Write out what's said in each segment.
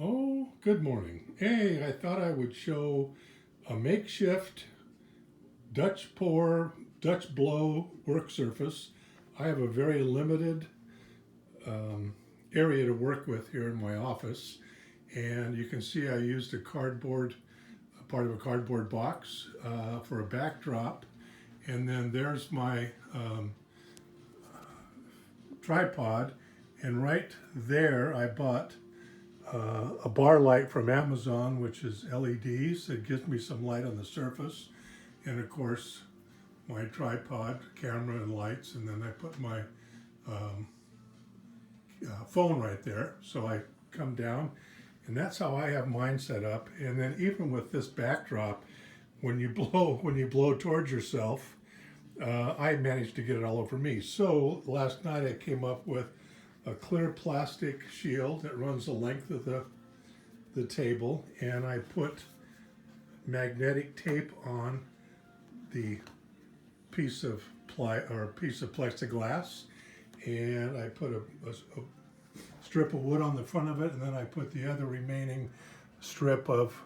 Oh, good morning. Hey, I thought I would show a makeshift Dutch pour, Dutch blow work surface. I have a very limited um, area to work with here in my office, and you can see I used a part of a cardboard box for a backdrop, and then there's my tripod, and right there I bought a bar light from Amazon, which is LEDs. It gives me some light on the surface, and of course my tripod, camera, and lights. And then I put my um, phone right there. So I come down, and that's how I have mine set up. And then even with this backdrop, when you blow towards yourself, I managed to get it all over me. So last night I came up with a clear plastic shield that runs the length of the table, and I put magnetic tape on the piece of piece of plexiglass, and I put a strip of wood on the front of it, and then I put the other remaining strip of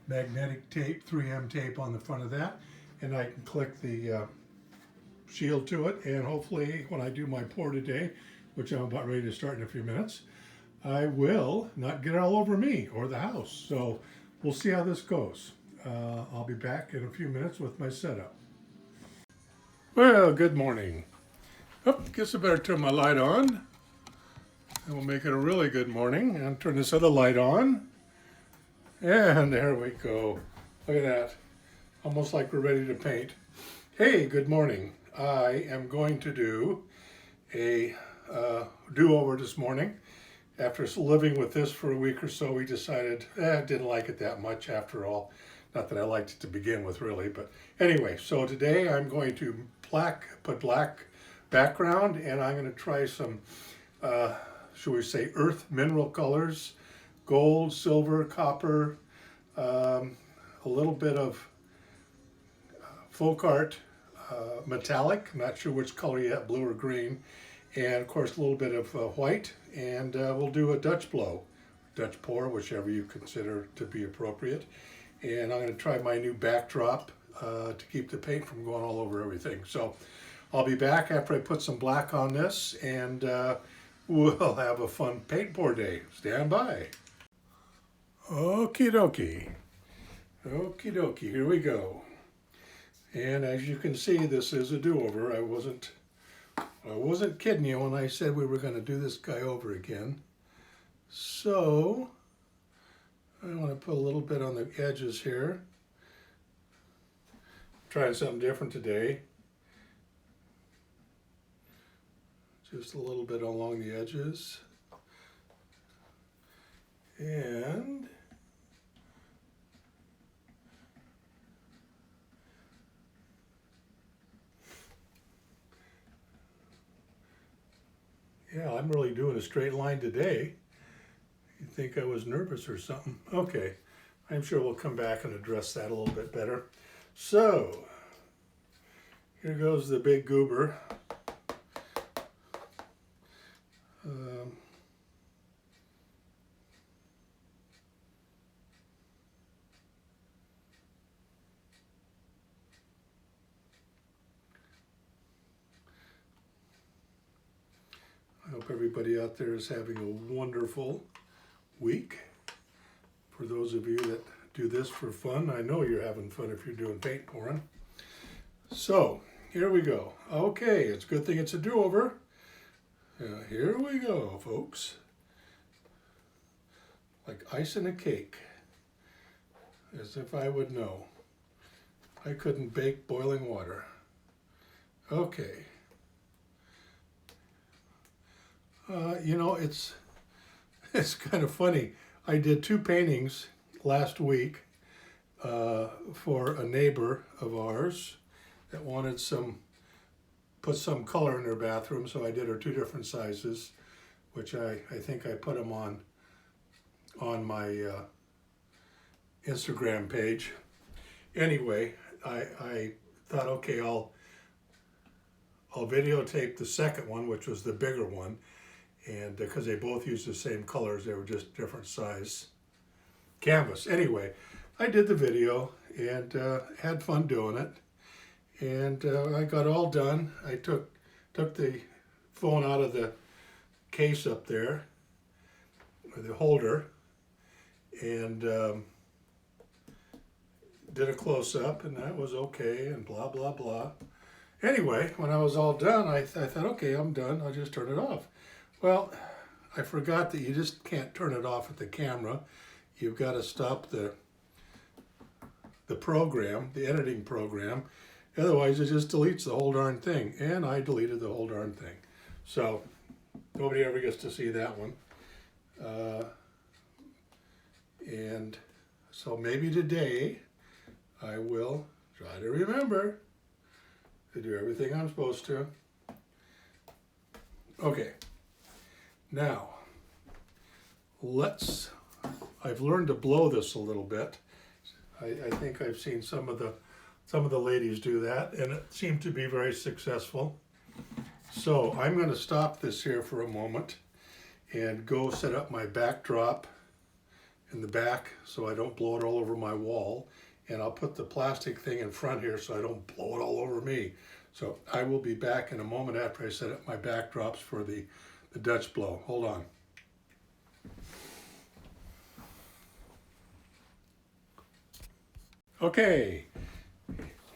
magnetic tape, 3M tape on the front of that, and I can click the shield to it, and hopefully when I do my pour today, which I'm about ready to start in a few minutes, I will not get it all over me or the house. So we'll see how this goes. I'll be back in a few minutes with my setup. Well, good morning. Oh, guess I better turn my light on. And we'll make it a really good morning. And turn this other light on. And there we go. Look at that. Almost like we're ready to paint. Hey, good morning. I am going to do a do-over this morning. After living with this for a week or so, we decided I didn't like it that much after all. Not that I liked it to begin with, really. But anyway, so today I'm going to put black background, and I'm going to try some, should we say, earth mineral colors, gold, silver, copper, a little bit of folk art, metallic, I'm not sure which color yet, blue or green, and of course a little bit of white, and we'll do a Dutch blow, Dutch pour, whichever you consider to be appropriate. And I'm going to try my new backdrop to keep the paint from going all over everything. So I'll be back after I put some black on this, and we'll have a fun paint pour day. Stand by. Okie dokie. Okie dokie, here we go. And as you can see, this is a do-over. I wasn't kidding you when I said we were going to do this guy over again. So I want to put a little bit on the edges here. Trying something different today. Just a little bit along the edges. And yeah, I'm really doing a straight line today. You'd think I was nervous or something. Okay, I'm sure we'll come back and address that a little bit better. So, here goes the big goober. Um, I hope everybody out there is having a wonderful week. For those of you that do this for fun, I know you're having fun if you're doing paint pouring. So, here we go. Okay, it's a good thing it's a do-over. Here we go, folks. Like icing a cake. As if I would know. I couldn't bake boiling water. Okay. It's kind of funny. I did 2 paintings last week for a neighbor of ours that wanted put some color in her bathroom, so I did her 2 different sizes, which I think I put them on my Instagram page. Anyway, I thought, okay, I'll videotape the second one, which was the bigger one, and because they both used the same colors, they were just different size canvas. Anyway, I did the video and had fun doing it, and I got all done. I took the phone out of the case up there, or the holder, and did a close-up, and that was okay, and blah, blah, blah. Anyway, when I was all done, I thought, okay, I'm done. I'll just turn it off. Well, I forgot that you just can't turn it off at the camera. You've got to stop the program, the editing program. Otherwise, it just deletes the whole darn thing. And I deleted the whole darn thing. So nobody ever gets to see that one. And so maybe today I will try to remember to do everything I'm supposed to. Okay, now I've learned to blow this a little bit. I think I've seen some of the ladies do that, and it seemed to be very successful. So I'm going to stop this here for a moment and go set up my backdrop in the back so I don't blow it all over my wall. And I'll put the plastic thing in front here so I don't blow it all over me. So I will be back in a moment after I set up my backdrops for the Dutch blow. Hold on. Okay,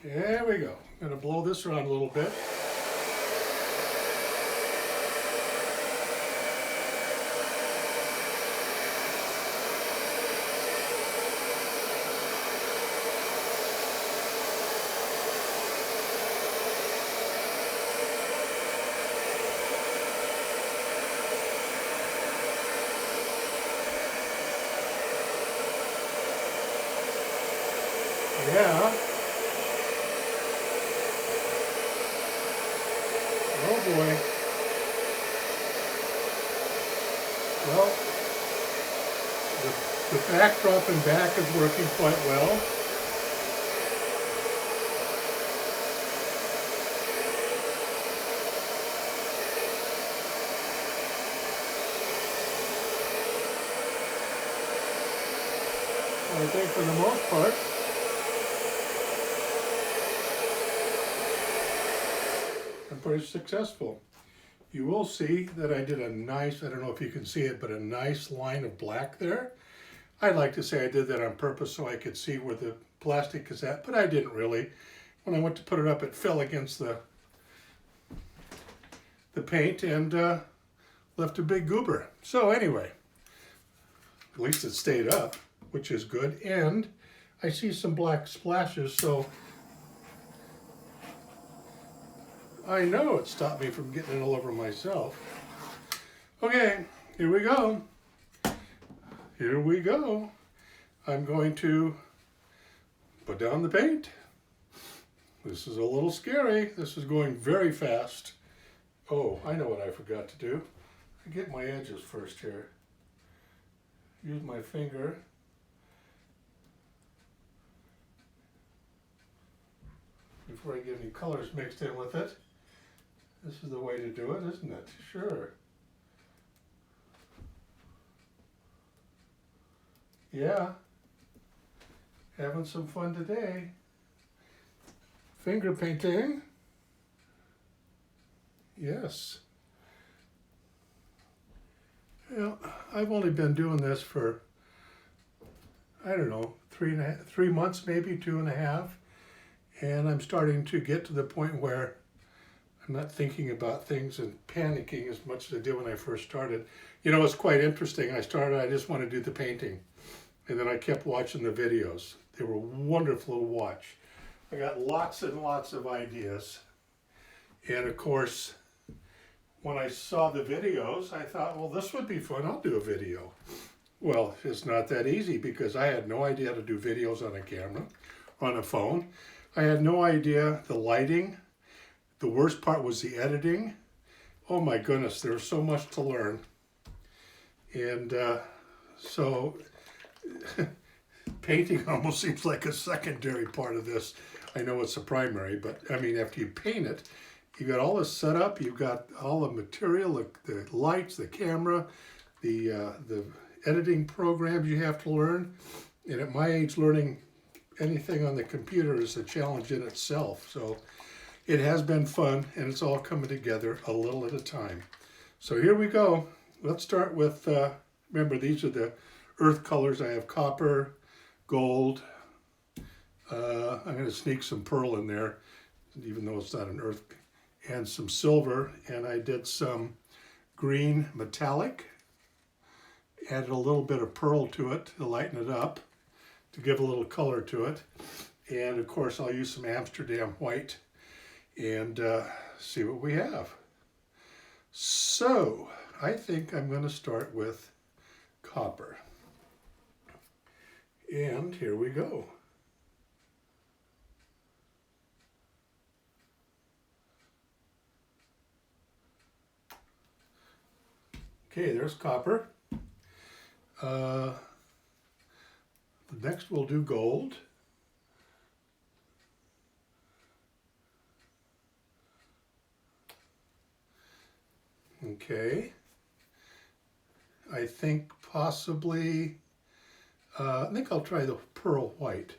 there we go. I'm going to blow this around a little bit. Yeah. Oh boy. Well, the backdrop and back is working quite well. I think for the most part, I'm pretty successful. You will see that I did a nice, I don't know if you can see it, but a nice line of black there. I'd like to say I did that on purpose so I could see where the plastic is at, but I didn't really. When I went to put it up, it fell against the paint and left a big goober. So anyway, at least it stayed up, which is good. And I see some black splashes, so I know it stopped me from getting it all over myself. Okay, here we go. Here we go. I'm going to put down the paint. This is a little scary. This is going very fast. Oh, I know what I forgot to do. I get my edges first here. Use my finger. Before I get any colors mixed in with it. This is the way to do it, isn't it? Sure. Yeah. Having some fun today. Finger painting. Yes. Well, I've only been doing this for, I don't know, 3 months, maybe 2.5. And I'm starting to get to the point where I'm not thinking about things and panicking as much as I did when I first started. You know, it's quite interesting. I just wanted to do the painting. And then I kept watching the videos. They were wonderful to watch. I got lots and lots of ideas. And of course, when I saw the videos, I thought, well, this would be fun. I'll do a video. Well, it's not that easy because I had no idea how to do videos on a camera, on a phone. I had no idea the lighting. The worst part was the editing. Oh my goodness, there's so much to learn. And so painting almost seems like a secondary part of this. I know it's a primary, but I mean, after you paint it, You got all this set up. You've got all the material, the lights, the camera, the editing programs you have to learn. And at my age, learning anything on the computer is a challenge in itself. So it has been fun, and it's all coming together a little at a time. So here we go. Let's start with, remember, these are the earth colors. I have copper, gold. I'm going to sneak some pearl in there, even though it's not an earth, and some silver. And I did some green metallic, added a little bit of pearl to it to lighten it up, to give a little color to it. And of course, I'll use some Amsterdam white and see what we have. So I think I'm going to start with copper. And here we go. Okay, there's copper. Next we'll do gold. Okay. I think possibly, I think I'll try the pearl white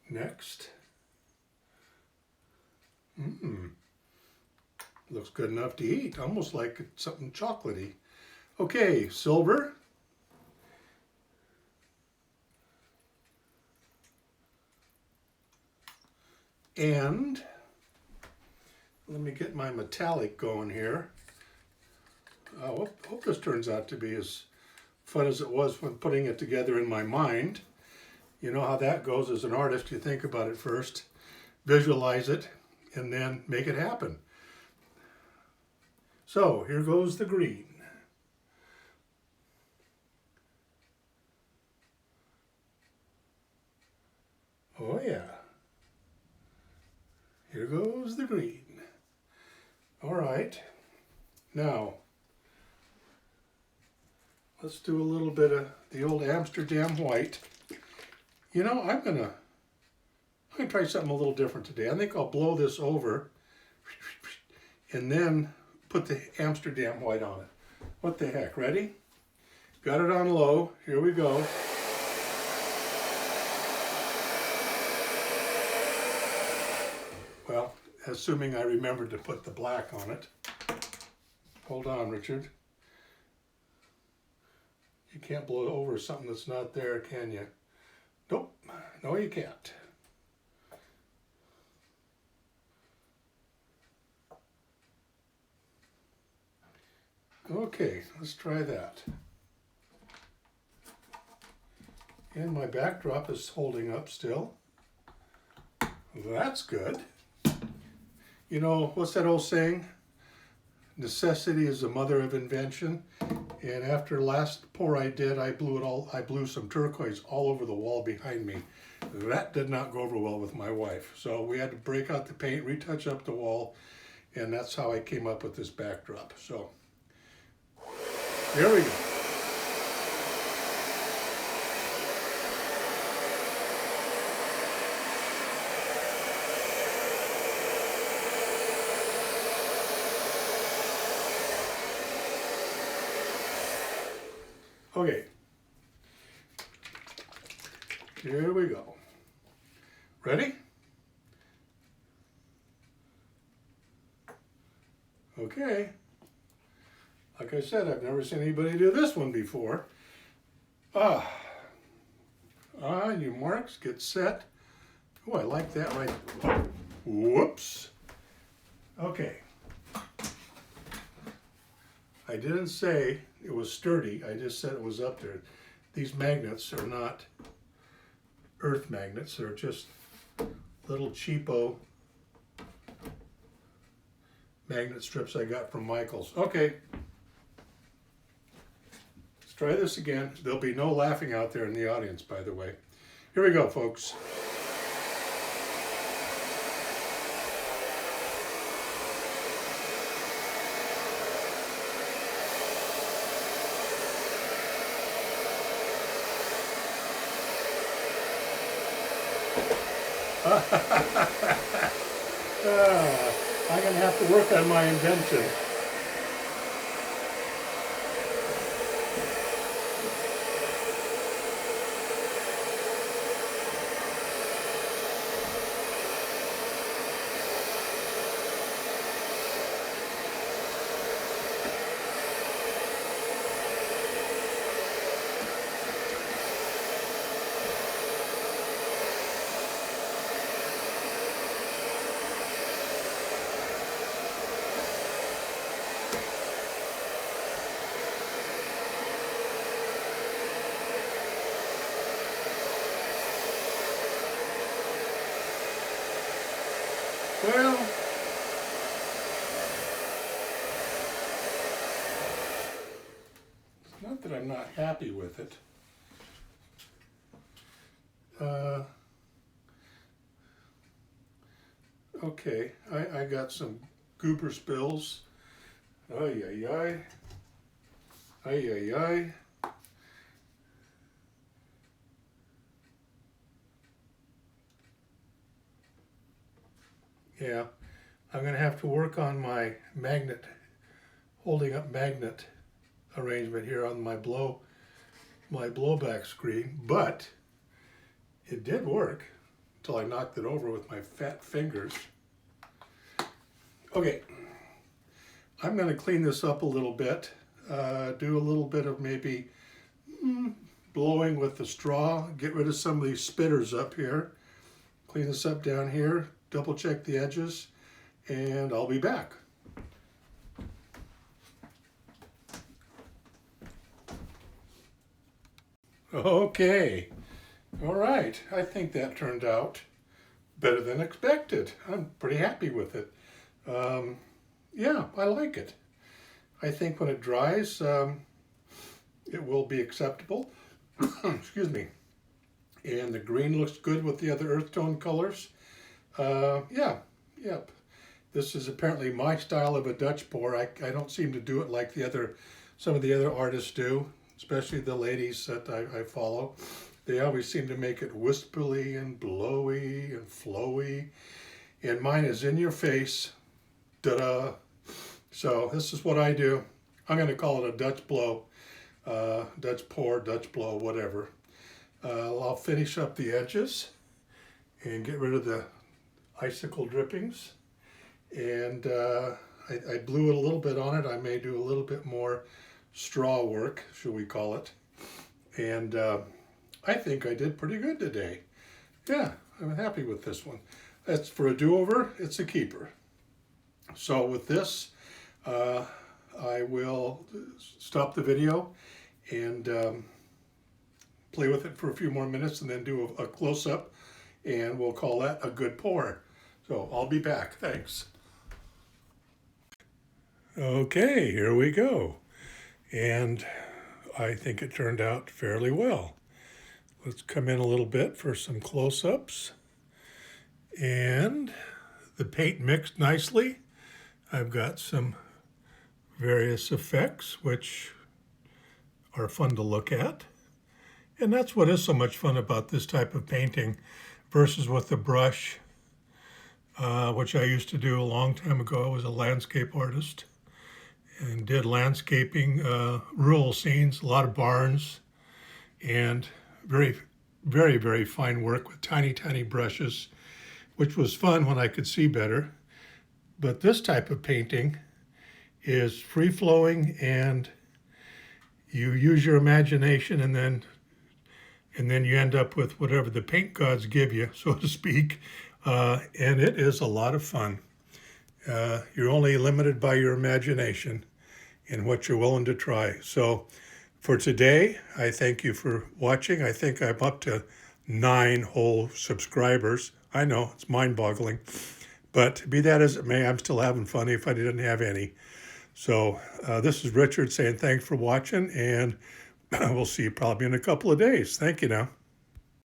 next. Looks good enough to eat, almost like something chocolatey. Okay, silver. And let me get my metallic going here. I hope this turns out to be as fun as it was when putting it together in my mind. You know how that goes as an artist. You think about it first, visualize it, and then make it happen. So here goes the green. Oh yeah. Here goes the green. All right. Now, let's do a little bit of the old Amsterdam white. You know, I'm gonna try something a little different today. I think I'll blow this over and then put the Amsterdam white on it. What the heck, ready? Got it on low, here we go. Well, assuming I remembered to put the black on it. Hold on, Richard. You can't blow over something that's not there, can you? Nope, no you can't. Okay, let's try that. And my backdrop is holding up still. That's good. You know, what's that old saying? Necessity is the mother of invention. And after last pour I did, I blew some turquoise all over the wall behind me. That did not go over well with my wife. So we had to break out the paint, retouch up the wall, and that's how I came up with this backdrop. So here we go. Okay, here we go. Ready? Okay. Like I said, I've never seen anybody do this one before. On your marks, get set. Oh, I like that right. Oh, whoops. Okay. I didn't say it was sturdy, I just said it was up there. These magnets are not earth magnets, they're just little cheapo magnet strips I got from Michael's. Okay, let's try this again. There'll be no laughing out there in the audience, by the way. Here we go, folks. I'm going to have to work on my invention. Well, it's not that I'm not happy with it. Okay, I got some goober spills. Ay, ay, ay. Ay, ay, ay. Yeah, I'm going to have to work on my magnet, holding up magnet arrangement here on my blowback screen, but it did work until I knocked it over with my fat fingers. Okay, I'm going to clean this up a little bit, do a little bit of maybe blowing with the straw, get rid of some of these spitters up here, clean this up down here, double check the edges, and I'll be back. Okay, all right, I think that turned out better than expected. I'm pretty happy with it. Yeah, I like it. I think when it dries, it will be acceptable. Excuse me. And the green looks good with the other earth tone colors. Yeah, yep. This is apparently my style of a Dutch pour. I don't seem to do it like some of the other artists do, especially the ladies that I follow. They always seem to make it wispily and blowy and flowy. And mine is in your face. Ta-da! So this is what I do. I'm going to call it a Dutch blow, Dutch pour, Dutch blow, whatever. I'll finish up the edges and get rid of the icicle drippings. And I blew it a little bit on it. I may do a little bit more straw work, shall we call it. And I think I did pretty good today. Yeah, I'm happy with this one. That's for a do-over, it's a keeper. So with this, I will stop the video and play with it for a few more minutes and then do a close-up, and we'll call that a good pour. So I'll be back. Thanks. Okay, here we go. And I think it turned out fairly well. Let's come in a little bit for some close-ups. And the paint mixed nicely. I've got some various effects which are fun to look at. And that's what is so much fun about this type of painting versus with the brush, which I used to do a long time ago. I was a landscape artist and did landscaping, rural scenes, a lot of barns, and very, very, very fine work with tiny, tiny brushes, which was fun when I could see better. But this type of painting is free-flowing, and you use your imagination, and then you end up with whatever the paint gods give you, so to speak, and it is a lot of fun. You're only limited by your imagination and what you're willing to try. So for today, I thank you for watching. I think I'm up to 9 whole subscribers. I know, it's mind-boggling. But be that as it may, I'm still having fun if I didn't have any. So this is Richard saying thanks for watching, and we'll see you probably in a couple of days. Thank you now.